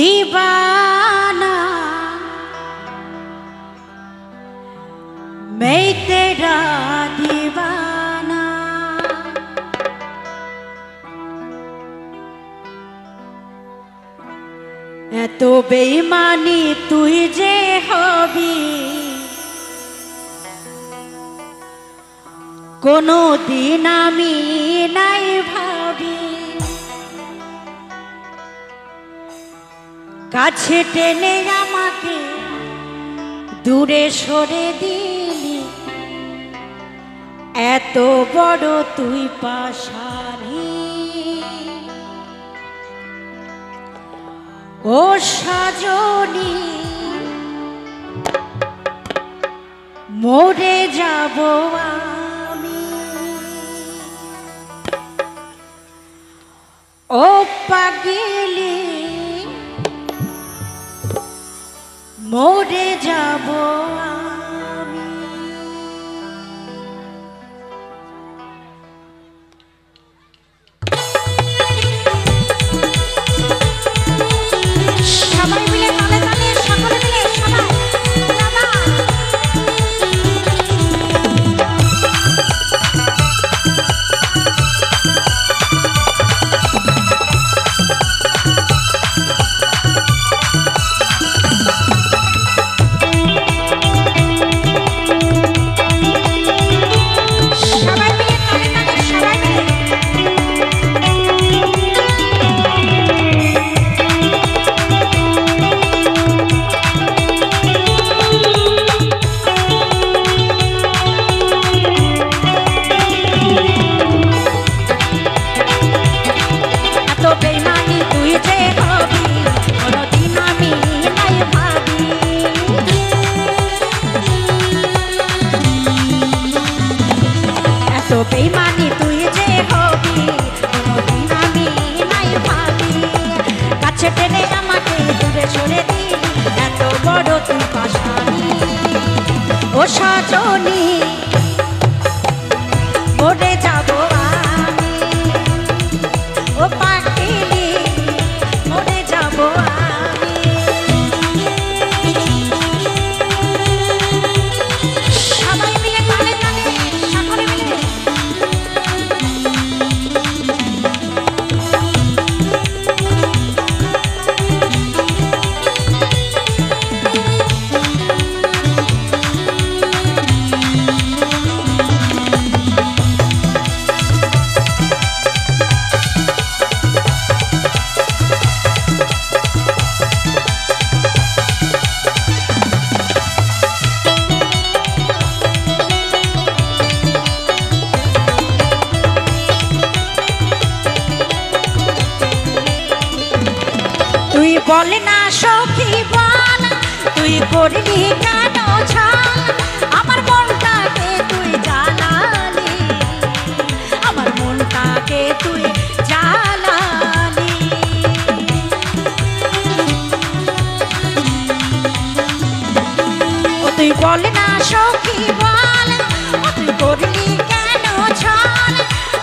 दीवाना मैं तेरा दीवाना এত বেঈমানি তুই যে হবি কোনো দিন আমি নাই ভাবি কাছে টেনে আমাকে দূরে সরে দিলি এত বড় তুই পাশারি ও সাজনি মরে যাব আমি ও পাগলি মরে যাব আমি সবাই মিলে তালে তালে সকলে মিলে সবাই বেঈমানি তুই যে হবি কোনদিন আমি নাই ভাবি কাছে টেনে আমাকে দূরে সরে দিলি এত বড় তুই পাশানি ও সাজনি মরে যাব আমি ও পাগলি মরে যাব আমি সবাই মিলে তালে তালে সকলে মিলে তুই বল না সখী বল তুই করলি কেন ছাল আমার মনটাকে তুই জ্বালালি আমার মনটাকে তুই জ্বালালি ও তুই বল না সখী বল ও তুই করলি কেন ছাল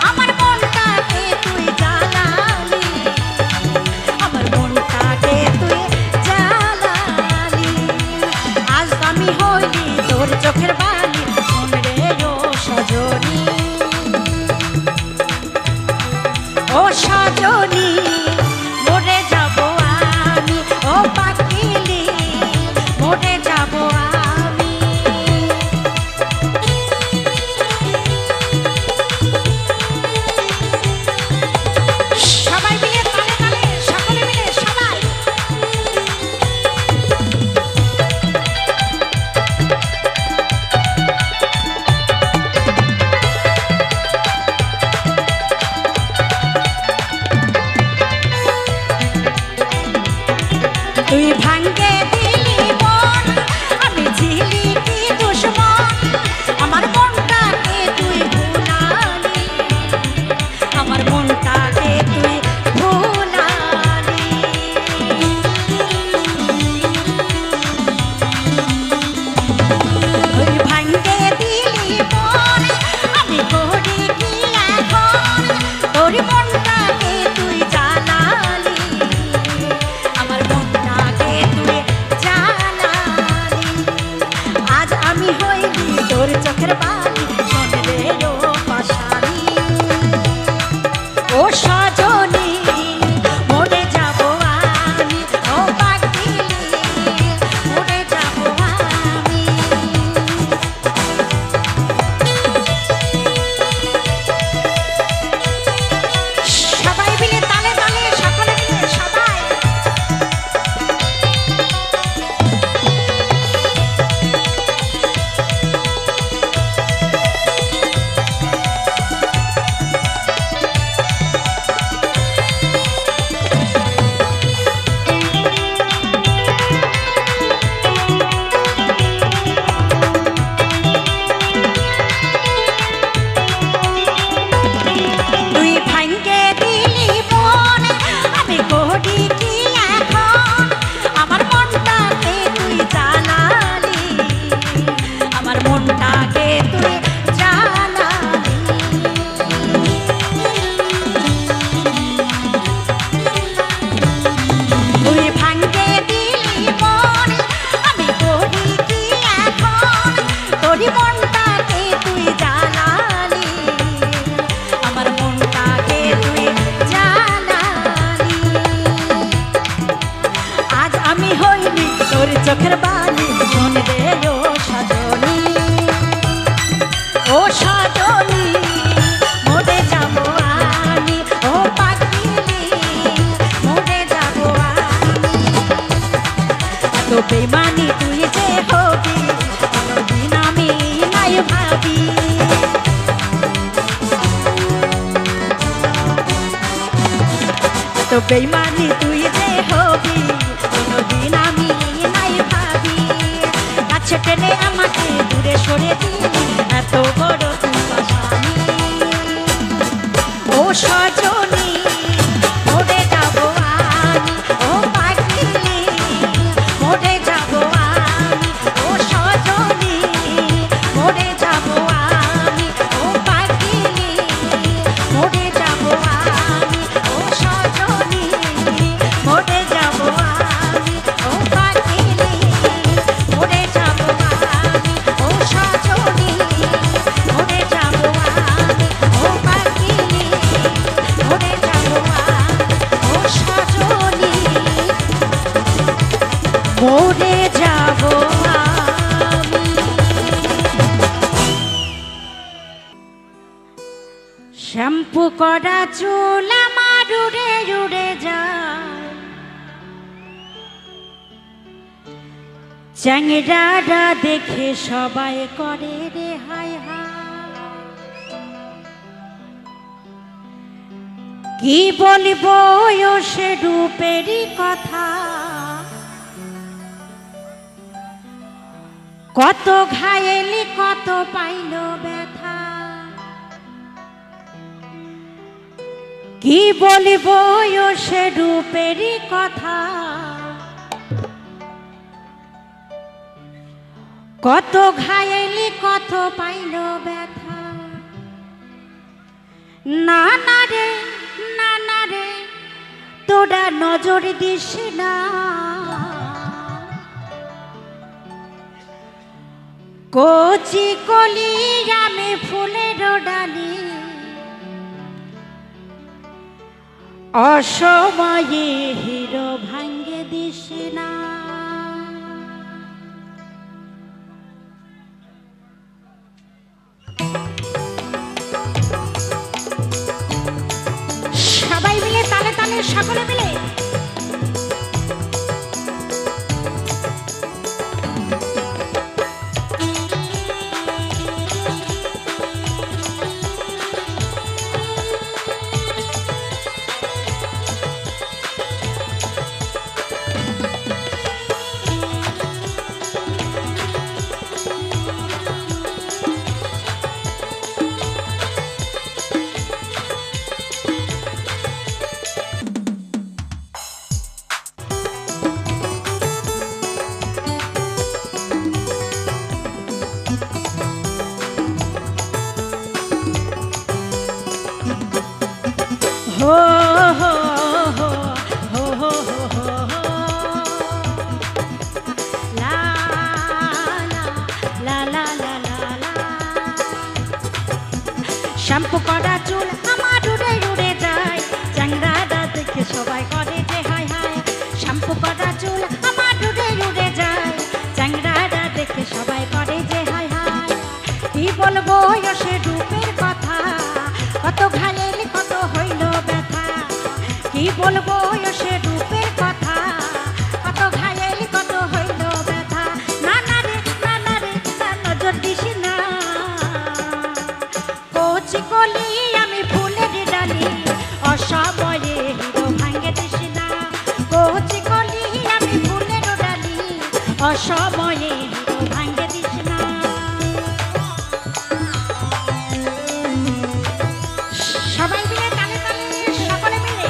আমার মনটাকে তুই জ্বালালি আমার মনটাকে তুই জ্বালালি আজ আমি হইলি তোর চোখের বালি শোন রে ও সজনি ও সজনি মরে যাব আমি ও পাগলি মরে যাব আমি সবাই মিলে তালে তালে সকলে মিলে সবাই তুই ভাঙ্গে দিলি মন আমি ঝিলি কি দুশ্মন আমার মনটাকে তুই ভুলালি আমার মনটাকে তুই ভুলালি তুই ভাঙ্গে দিলি মন আমি করি কি এখন তোর মনটাকে তুই জ্বালালি আমার মনটাকে তুই জানালি আজ আমি হইলি তোর চোখের বালি শোন রে ও পাশানি ও সজনী মরে যাব আমি ও পাগলি মরে যাব আমি সবাই মিলে তালে তালে সকলে মিলে সবাই তুই ভাঙ্গে দিলি মন আমি করি কি এখন আমার মনটাকে তুই জানালি আমার মনটাকে তুই জানালি তুই ভাঙ্গে দিলি মন আমি করি কি এখন তোরই মনটাকে তুই জানালি আমার মনটাকে তুই জানালি আজ আমি হইলি তোর চোখের বালি শোন রে ও সজনী ও সজনী মরে যাব আমি ও পাগলি মরে যাব আমি এত বেমানি তুই যে হবি কোনদিন আমি নাই ভাবি তো বেইমানি তুই যে হবি কোনদিন আমি নাই ভাবি কাছে টেনে আমাকে দূরে সরে দিলি এত বড় তুই পাশানি ও সজনী মরে যাব আমি ও পাগলি মরে যাব আমি ও সজনী মরে যাব আমি ও পাগলি মরে যাব আমি ও সজনী মরে যাব আমি ও পাগলি মরে যাব আমি ও সজনী মরে যাব আমি ও পাগলি মরে যাব আমি ও সজনী মরে যাব আমি শ্যাম্পু করা চুল আমার উড়ে উড়ে যায় চ্যাংড়ারা দেখে সবাই করে রে হায় হায় কি বলবো ও সে রূপেরই কথা কত ঘায়েলি কত পাইল ব্যথা কি বলবো ও সে রূপেরই কথা কত ঘায়েলি কত পাইল ব্যথা না না রে না না রে তোরা নজর দিস না কচি কলি আমি ফুলের ডালি অসময়ে হিরো ভাঙ্গে দিস না সবাই মিলে তালে তালে সকলে মিলে हो हो हो हो हो हो हो শ্যাম্পু করা চুল আমার উড়ে উড়ে যায়, চ্যাংড়াটা দেখে সবাই করে যে হায় হায়। শ্যাম্পু করা চুল আমার উড়ে উড়ে যায়, চ্যাংড়াটা দেখে সবাই করে যে হায় হায়। কি বলবো সে রূপের কথা, কত ঘায়েল কত হইল ব্যথা। কি বলবো সে রূপের কথা, কত ঘায়েল কত হইল ব্যথা। না না রে না না রে না, নজর দিস না। কচি কলি আমি ফুলের ডালি, অসময়ে হিরো ভাঙ্গে দিস না। কচি কলি আমি ফুলের ডালি, অসময়ে হিরো ভাঙ্গে দিস না। সবাই মিলে তালে তালে, সকলে মিলে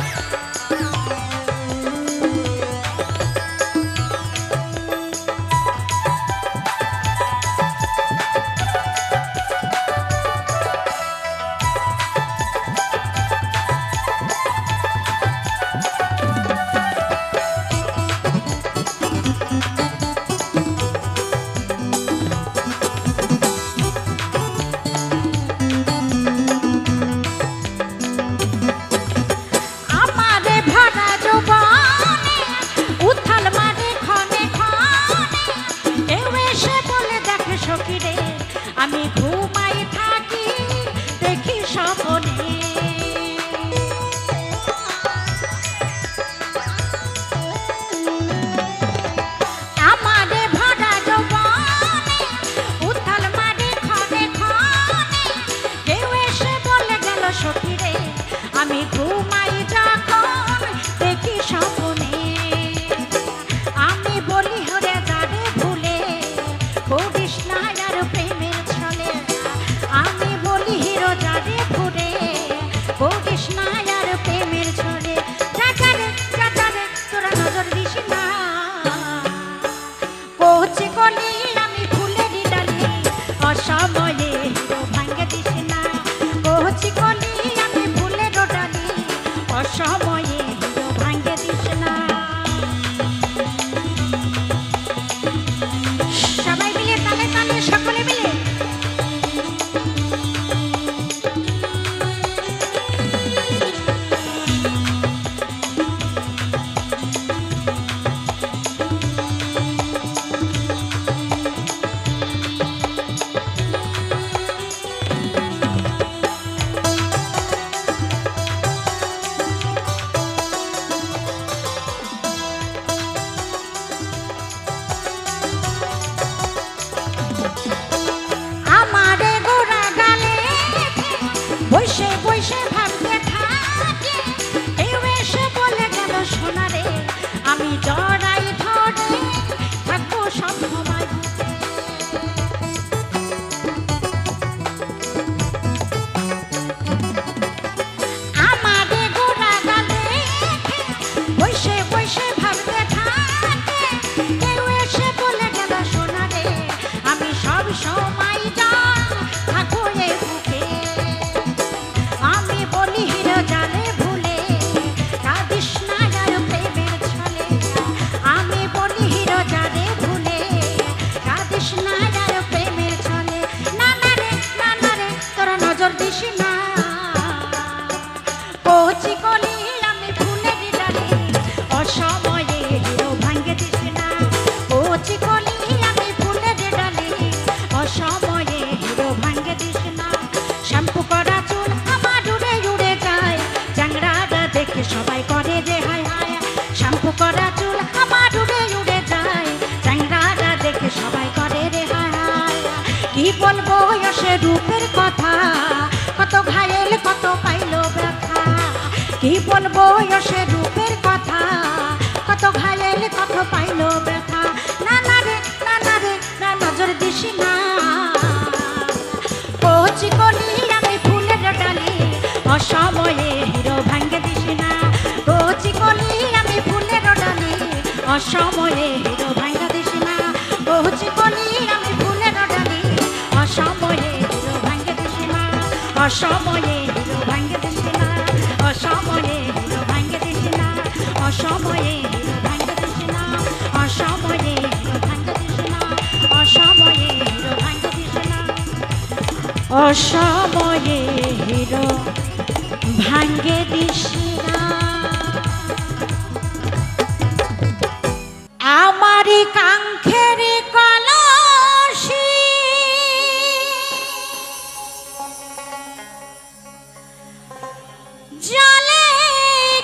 আমি ঘুমাই থাকি দেখি স্বপ্নে। আমারে ভরা যৌবনে উথাল মারে ক্ষণে ক্ষণে, কেউ এসে বলে গেল সখী রে, আমি ঘুমাই যখন দেখি স্বপ্নে। আমি বলি হরে যারে ভুলে করিস না আর প্রেমের ছলে। আমি বলি হিরো যারে ভুলে করিস না আর প্রেমের ছলে। যা যারে তোরা নজর দিস না। কচি কলি আমি ফুলের ডালি, অসময়ে হিরো ভাঙ্গে দিস না। কচি কলি আমি ফুলের ডালি, অসময়ে হিরো ভাঙ্গে দিস না। সবাই মিলে তালে তালে, সকলে মিলে আমারে গোড়া গালে বসে বসে ভাবতে থাকে, কেউ এসে বলে গেল সোনা রে, আমি জড়াই ধরে থাকবো সব সময়। আমারে গোড়া গালে বসে বসে ভাবতে থাকে, কেউ এসে বলে গেল সোনা রে, আমি সব সময় থাকবো এ বুকে। আমি বলি হিরো জানে ভুলে কাঁদিস না আর প্রেমের ছলে। আমি বলি হিরো জানে ভুলে কাঁদিস না আর প্রেমের ছলে। না না রে তোরা নজর দিস না। কচি কলি আমি ফুলের ডালি, অসময়ে হিরো ভাঙ্গে দিস না। কচি কলি আমি ফুলের ডালি, অসময়ে হিরো ভাঙ্গে দিস না। শ্যাম্পু করা চুল আমার উড়ে উড়ে যায়, চ্যাংড়াটা দেখে সবাই করে যে হায় হায়। শ্যাম্পু করা চুল আমার উড়ে উড়ে যায়, চ্যাংড়াটা দেখে সবাই করে রে হায় হায়। কি বলবো সে রূপের কথা, কত ঘায়েল কত পাইল ব্যথা। কি বলবো সে রূপের কথা, কত ঘায়েল কত পাইল ব্যথা। না না রে না, নজর দিস না। কচি কলি আমি ফুলের ডালি, অসময়ে হিরো ভাঙ্গে দিস না। কচি কলি আমি ফুলের ডালি, অসময়ে হিরো ভাঙ্গে দিস না। কচি কলি আমি ফুলের ডালি, অসময়ে হিরো ভাঙ্গে দিস না। অসময়ে হিরো ভাঙ্গে দিস না। অসময়ে হিরো ভাঙ্গে দিস না। অসময়ে হিরো ভাঙ্গে দিস না। অসময়ে হিরো ভাঙ্গে দিস না। অসময়ে হিরো ভাঙ্গে দিস না। অসময়ে হিরো ভাঙ্গে দিশিনা আমারি কাঙ্ক্ষের কলসি জলে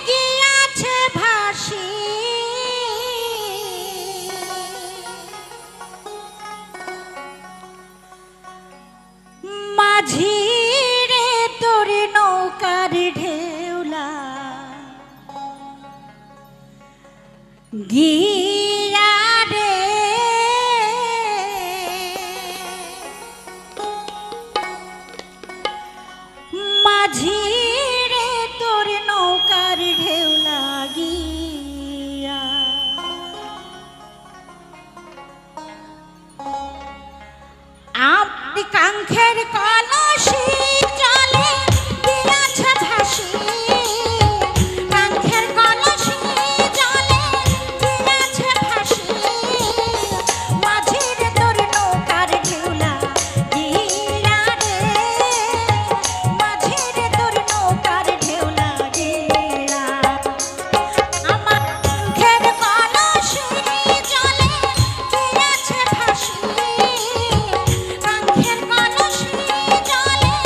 গিয়াছে ভাসি মাঝি রে তোর নৌকার ঢেউলা গিয়া রে মাঝি রে তোর নৌকার ঢেউলা গিয়া আপনি কাঙ্ক্ষের কলসি জলে দিয়াছে ভাসি কাঙ্ক্ষের কলসি জলে দিয়াছে ভাসি মাঝির তোর নৌকার ঢেউলা গিয়া রে মাঝির তোর নৌকার ঢেউলা গিয়া আমার কাঙ্ক্ষের কলসি জলে দিয়াছে ভাসি কাঙ্ক্ষের কলসি জলে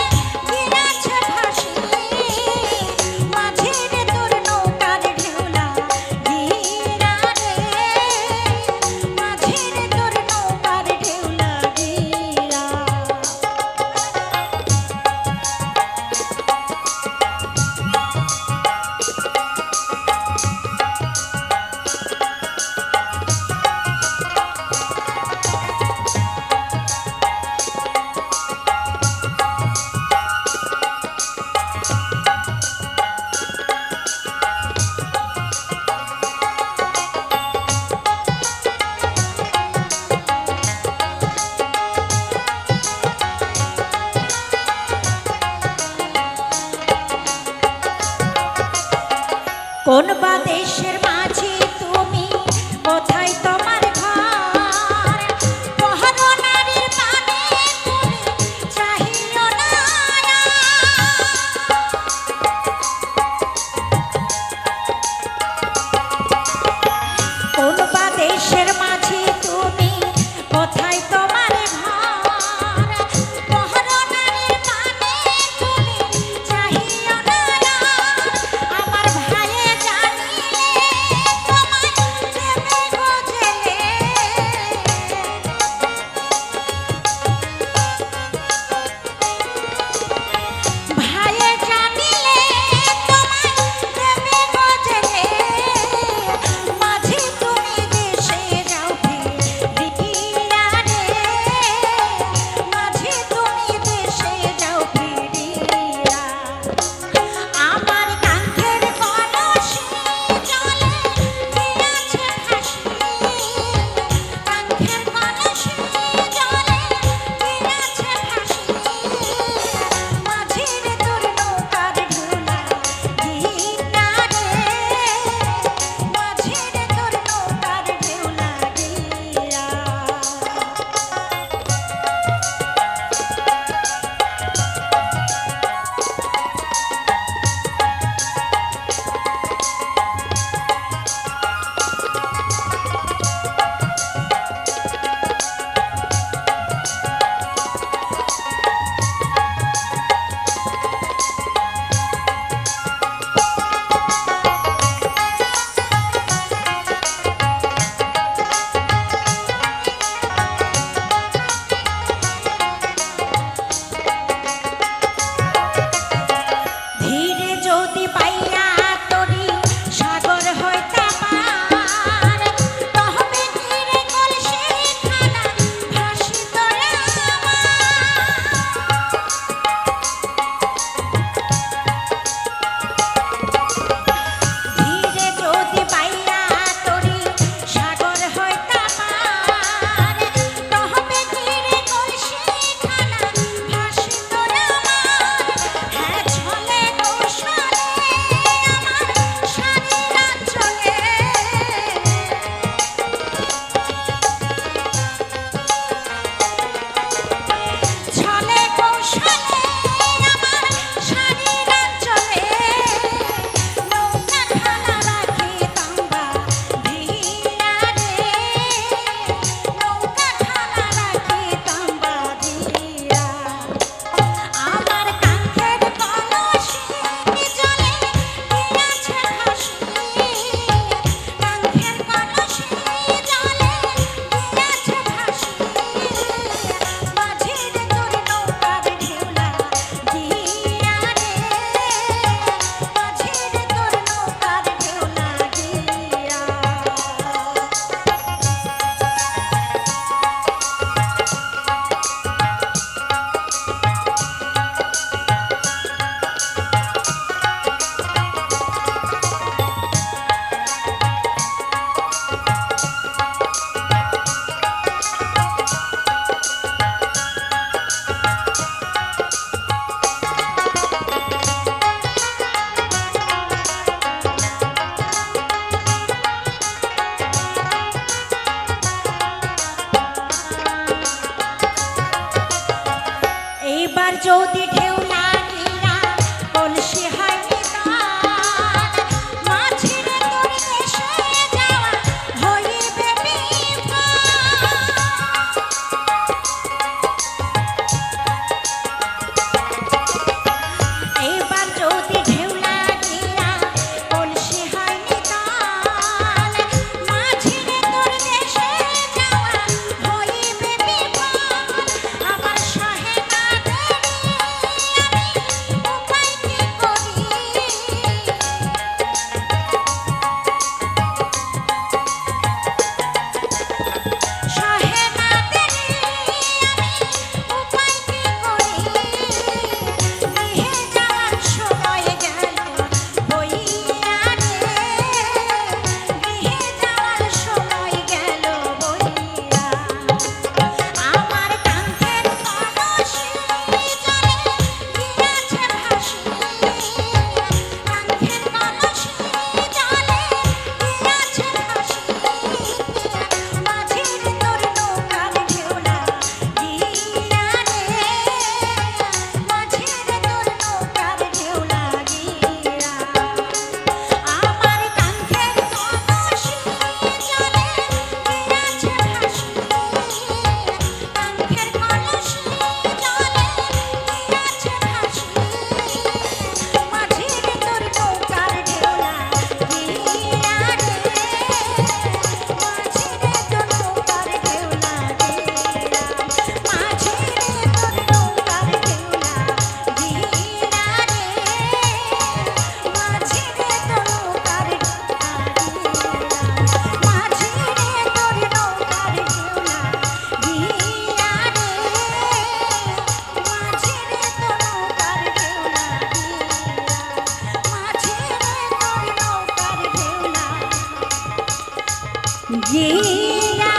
গিয়া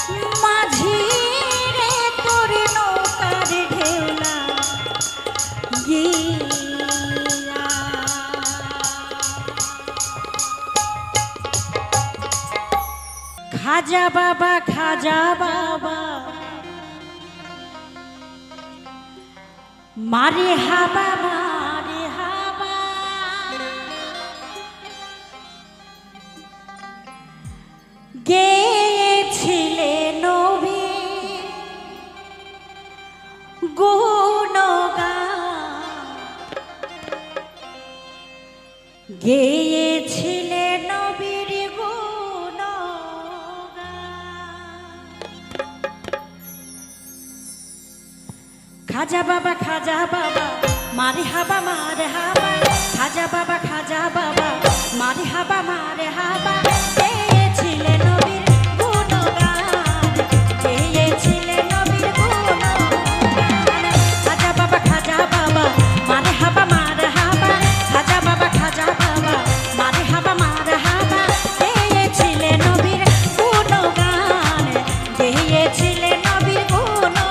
রে মাঝি রে তোর নৌকার ঢেউলা গিয়া খাজা বাবা মারে হাবা গেয়েছিলে নবী গুণগান গেয়েছিলে নবীর খাজা বাবা মারে হাবা খাজা বাবা মারে হাবা গেয়েছিলে নবীর গুণগান গেয়েছিলে নবীর গুণগান খাজা বাবা মারে হাবা খাজা বাবা মারে হাবা গেয়েছিলে নবীর গুণগান গেয়েছিলে নবীর গুণগান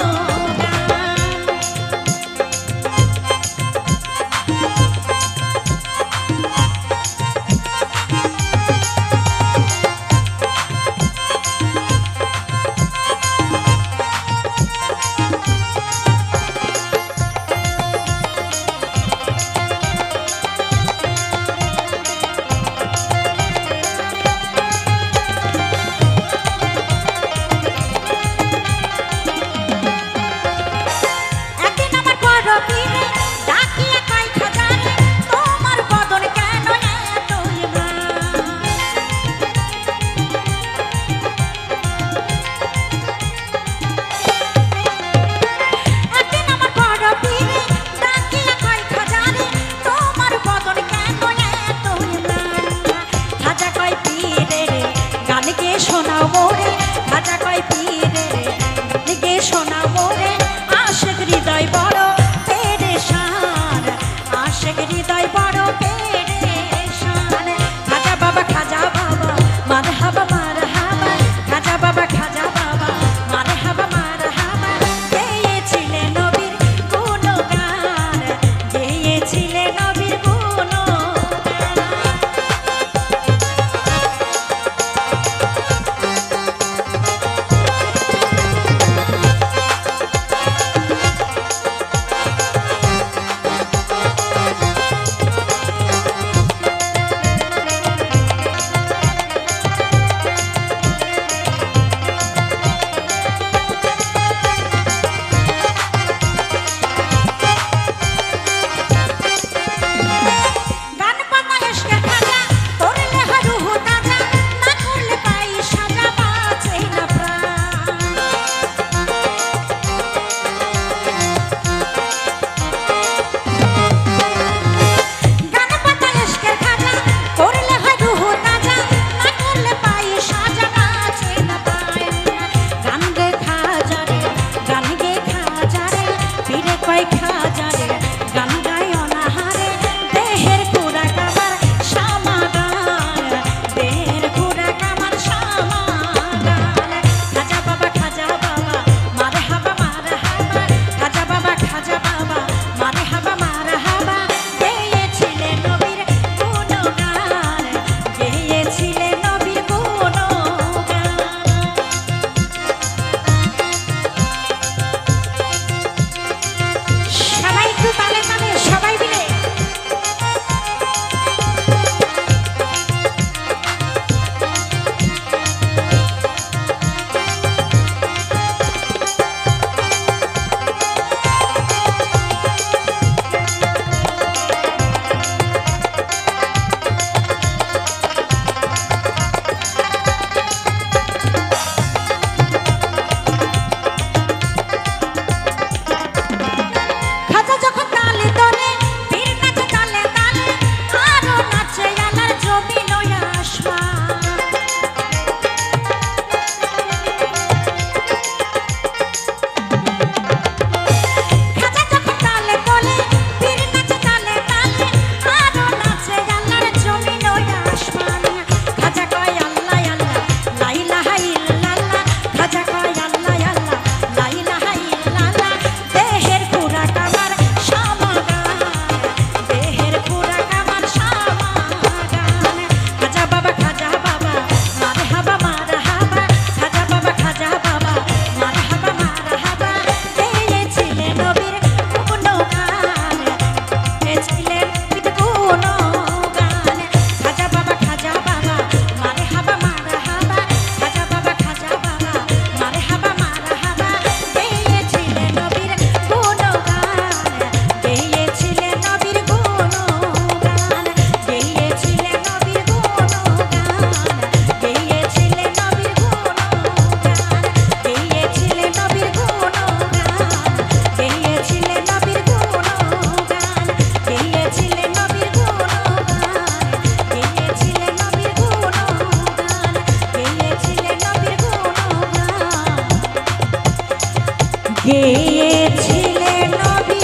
গেয়েছিলে নবী